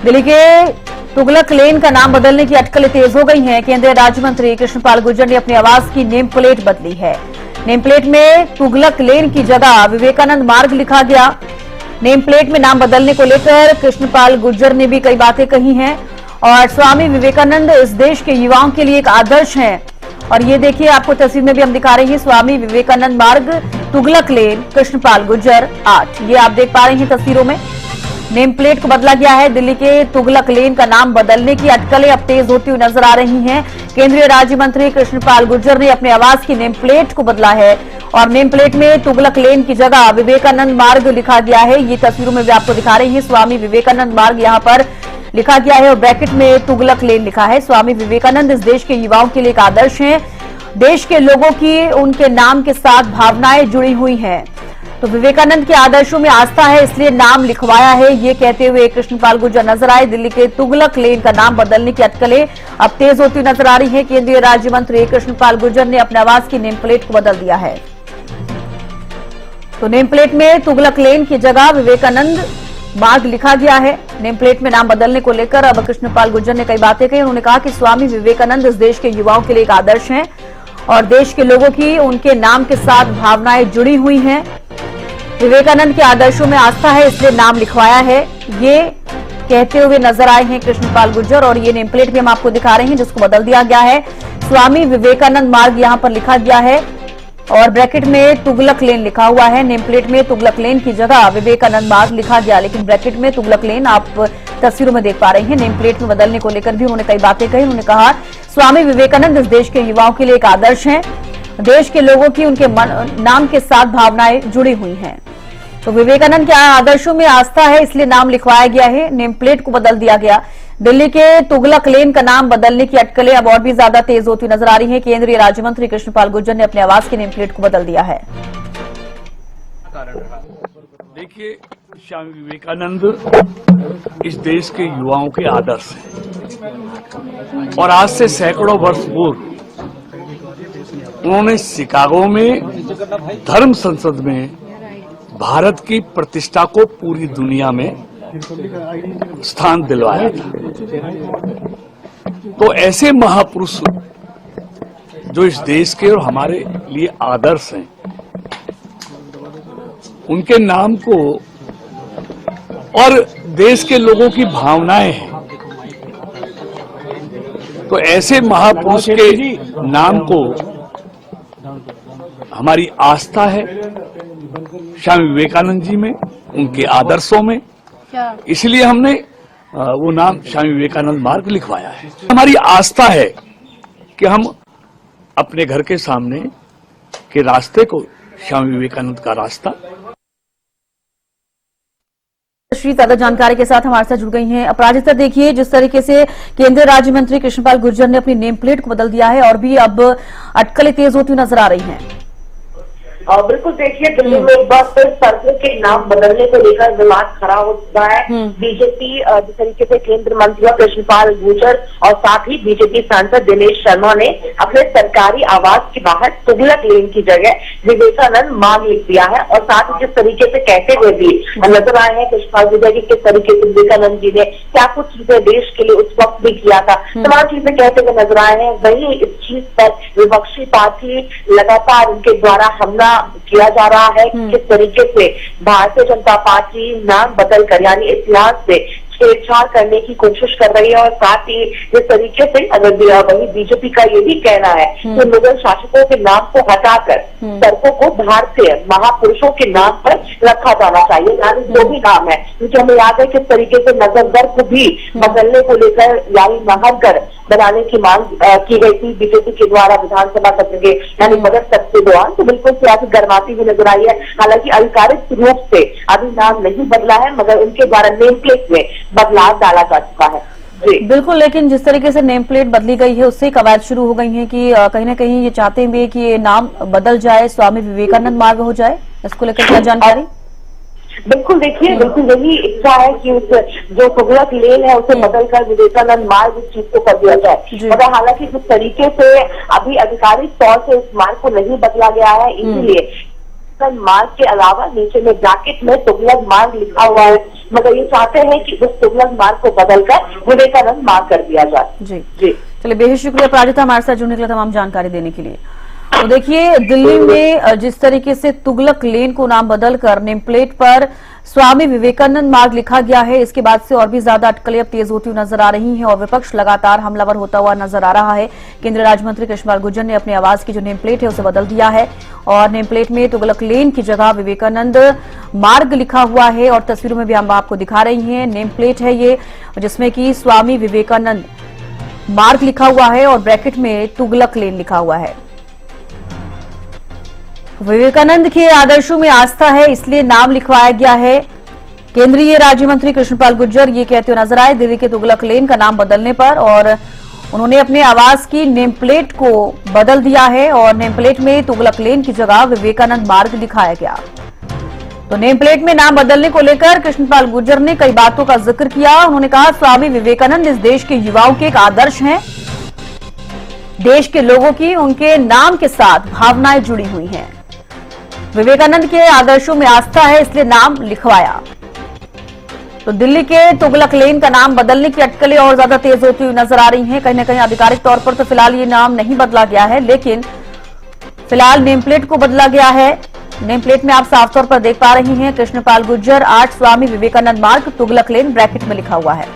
दिल्ली के तुगलक लेन का नाम बदलने की अटकलें तेज हो गई हैं। केंद्रीय राज्य मंत्री कृष्णपाल गुर्जर ने अपने आवास की नेम प्लेट बदली है। नेम प्लेट में तुगलक लेन की जगह विवेकानंद मार्ग लिखा गया। नेम प्लेट में नाम बदलने को लेकर कृष्णपाल गुर्जर ने भी कई बातें कही हैं और स्वामी विवेकानंद इस देश के युवाओं के लिए एक आदर्श हैं। और ये देखिए, आपको तस्वीर में भी हम दिखा रहे हैं, स्वामी विवेकानंद मार्ग, तुगलक लेन, कृष्णपाल गुर्जर 8। ये आप देख पा रहे हैं तस्वीरों में। नेम प्लेट को बदला गया है। दिल्ली के तुगलक लेन का नाम बदलने की अटकलें अब तेज होती हुई नजर आ रही हैं। केंद्रीय राज्य मंत्री कृष्णपाल गुर्जर ने अपने आवास की नेम प्लेट को बदला है और नेम प्लेट में तुगलक लेन की जगह विवेकानंद मार्ग लिखा गया है। ये तस्वीरों में भी आपको दिखा रही है। स्वामी विवेकानंद मार्ग यहां पर लिखा गया है और ब्रैकेट में तुगलक लेन लिखा है। स्वामी विवेकानंद इस देश के युवाओं के लिए एक आदर्श हैं। देश के लोगों की उनके नाम के साथ भावनाएं जुड़ी हुई हैं। तो विवेकानंद के आदर्शों में आस्था है, इसलिए नाम लिखवाया है, ये कहते हुए कृष्णपाल गुर्जर नजर आए। दिल्ली के तुगलक लेन का नाम बदलने की अटकलें अब तेज होती नजर आ रही है। केंद्रीय राज्य मंत्री कृष्णपाल गुर्जर ने अपने आवास की नेम प्लेट को बदल दिया है। तो नेम प्लेट में तुगलक लेन की जगह विवेकानंद मार्ग लिखा गया है। नेम प्लेट में नाम बदलने को लेकर अब कृष्णपाल गुर्जर ने कई बातें कही। उन्होंने कहा कि स्वामी विवेकानंद इस देश के युवाओं के लिए एक आदर्श हैं और देश के लोगों की उनके नाम के साथ भावनाएं जुड़ी हुई हैं। विवेकानंद के आदर्शों में आस्था है, इसलिए नाम लिखवाया है, ये कहते हुए नजर आए हैं कृष्णपाल गुर्जर। और ये नेम प्लेट भी हम आपको दिखा रहे हैं जिसको बदल दिया गया है। स्वामी विवेकानंद मार्ग यहां पर लिखा गया है और ब्रैकेट में तुगलक लेन लिखा हुआ है। नेम प्लेट में तुगलक लेन की जगह विवेकानंद मार्ग लिखा गया, लेकिन ब्रैकेट में तुगलक लेन आप तस्वीरों में देख पा रहे हैं। नेम प्लेट में बदलने को लेकर भी उन्होंने कई बातें कही। उन्होंने कहा स्वामी विवेकानंद इस देश के युवाओं के लिए एक आदर्श हैं। देश के लोगों की उनके नाम के साथ भावनाएं जुड़ी हुई हैं। तो विवेकानंद के आदर्शों में आस्था है, इसलिए नाम लिखवाया गया है। नेम प्लेट को बदल दिया गया। दिल्ली के तुगलक लेन का नाम बदलने की अटकलें अब और भी ज्यादा तेज होती नजर आ रही है। केंद्रीय राज्य मंत्री कृष्णपाल गुर्जर ने अपने आवास की नेम प्लेट को बदल दिया है। देखिए, स्वामी विवेकानंद इस देश के युवाओं के आदर्श हैं और आज से सैकड़ों वर्ष पूर्व उन्होंने शिकागो में धर्म संसद में भारत की प्रतिष्ठा को पूरी दुनिया में स्थान दिलवाया था। तो ऐसे महापुरुष जो इस देश के और हमारे लिए आदर्श हैं, उनके नाम को और देश के लोगों की भावनाएं हैं, तो ऐसे महापुरुष के नाम को हमारी आस्था है स्वामी विवेकानंद जी में, उनके आदर्शों में, इसलिए हमने वो नाम स्वामी विवेकानंद मार्ग लिखवाया है। हमारी आस्था है कि हम अपने घर के सामने के रास्ते को स्वामी विवेकानंद का रास्ता। श्री ज्यादा जानकारी के साथ हमारे साथ जुड़ गई हैं अपराजिता। देखिए, जिस तरीके से केंद्रीय राज्य मंत्री कृष्णपाल गुर्जर ने अपनी नेम प्लेट को बदल दिया है और भी अब अटकलें तेज होती नजर आ रही हैं। बिल्कुल, देखिए, दिल्ली में एक बार फिर सड़कों के नाम बदलने को लेकर विवाद खड़ा हो चुका है। बीजेपी जिस तरीके से केंद्र मंत्री कृष्णपाल गुर्जर और साथ ही बीजेपी सांसद दिनेश शर्मा ने अपने सरकारी आवास के बाहर तुगलक लेन की जगह विवेकानंद मार्ग लिख दिया है और साथ ही जिस तरीके से कहते हुए भी नजर आए हैं कृष्णपाल गुर्जर की, किस तरीके से विवेकानंद जी ने क्या कुछ देश के लिए उस वक्त भी किया था, तमाम चीजें कहते हुए नजर आए हैं। वही इस चीज पर विपक्षी पार्टी लगातार उनके द्वारा हमला किया जा रहा है कि किस तरीके से भारतीय जनता पार्टी नाम बदल कर यानी इतिहास से छेड़छाड़ करने की कोशिश कर रही है और साथ ही जिस तरीके से अगर वही बीजेपी का ये भी कहना है कि मुगल शासकों के नाम को हटाकर सड़कों को भारतीय महापुरुषों के नाम पर रखा जाना चाहिए, यानी जो भी नाम है। क्योंकि हमें याद है किस तरीके से नजरगढ़ को भी बदलने को लेकर यानी नाहरगढ़ बनाने की मांग की गई थी बीजेपी के द्वारा विधानसभा सत्र के यानी बजट सत्र के दौरान। तो बिल्कुल सियासत गर्माती हुई नजर आई है। हालांकि आधिकारिक रूप से अभी नाम नहीं बदला है, मगर उनके द्वारा नेम प्लेट में बदलाव डाला जा चुका है। बिल्कुल, लेकिन जिस तरीके से नेम प्लेट बदली गई है उससे कवायद शुरू हो गई है कि कहीं ना कहीं ये चाहते हैं कि ये नाम बदल जाए, स्वामी विवेकानंद मार्ग हो जाए। इसको लेकर क्या जानकारी? बिल्कुल, देखिए, बिल्कुल यही इच्छा है कि उस जो तुगलक लेन है उसे बदलकर विवेकानंद मार्ग इस चीज को कर दिया जाए। मगर हालांकि जिस तरीके से अभी आधिकारिक तौर से इस मार्ग को नहीं बदला गया है, इसीलिए विवेकानंद मार्ग के अलावा नीचे में ब्रैकेट में तुगलक मार्ग लिखा हुआ है, मगर ये चाहते हैं कि उस तुगलक मार्ग को बदलकर विवेकानंद मार्ग कर दिया जाए। जी जी चलिए, बेहद शुक्रिया प्राजिता हमारे साथ जुड़ने के लिए, तमाम जानकारी देने के लिए। तो देखिए, दिल्ली में जिस तरीके से तुगलक लेन को नाम बदलकर नेम प्लेट पर स्वामी विवेकानंद मार्ग लिखा गया है, इसके बाद से और भी ज्यादा अटकलें अब तेज होती हुई नजर आ रही हैं और विपक्ष लगातार हमलावर होता हुआ नजर आ रहा है। केंद्रीय राज्य मंत्री कृष्णपाल गुर्जर ने अपनी आवाज की जो नेम प्लेट है उसे बदल दिया है और नेम प्लेट में तुगलक लेन की जगह विवेकानंद मार्ग लिखा हुआ है और तस्वीरों में भी हम आपको दिखा रही हैं। नेम प्लेट है ये, जिसमें कि स्वामी विवेकानंद मार्ग लिखा हुआ है और ब्रैकेट में तुगलक लेन लिखा हुआ है। विवेकानंद के आदर्शों में आस्था है, इसलिए नाम लिखवाया गया है। केंद्रीय राज्य मंत्री कृष्णपाल गुर्जर ये कहते हुए नजर आए दिल्ली के तुगलक लेन का नाम बदलने पर, और उन्होंने अपने आवास की नेम प्लेट को बदल दिया है और नेम प्लेट में तुगलक लेन की जगह विवेकानंद मार्ग दिखाया गया। तो नेम प्लेट में नाम बदलने को लेकर कृष्णपाल गुर्जर ने कई बातों का जिक्र किया। उन्होंने कहा, स्वामी विवेकानंद इस देश के युवाओं के एक आदर्श हैं। देश के लोगों की उनके नाम के साथ भावनाएं जुड़ी हुई हैं। विवेकानंद के आदर्शों में आस्था है, इसलिए नाम लिखवाया। तो दिल्ली के तुगलक लेन का नाम बदलने की अटकलें और ज्यादा तेज होती हुई नजर आ रही हैं। कहीं न कहीं आधिकारिक तौर पर तो फिलहाल ये नाम नहीं बदला गया है, लेकिन फिलहाल नेम प्लेट को बदला गया है। नेम प्लेट में आप साफ तौर पर देख पा रही हैं कृष्णपाल गुर्जर 8 स्वामी विवेकानंद मार्ग तुगलक लेन ब्रैकेट में लिखा हुआ है।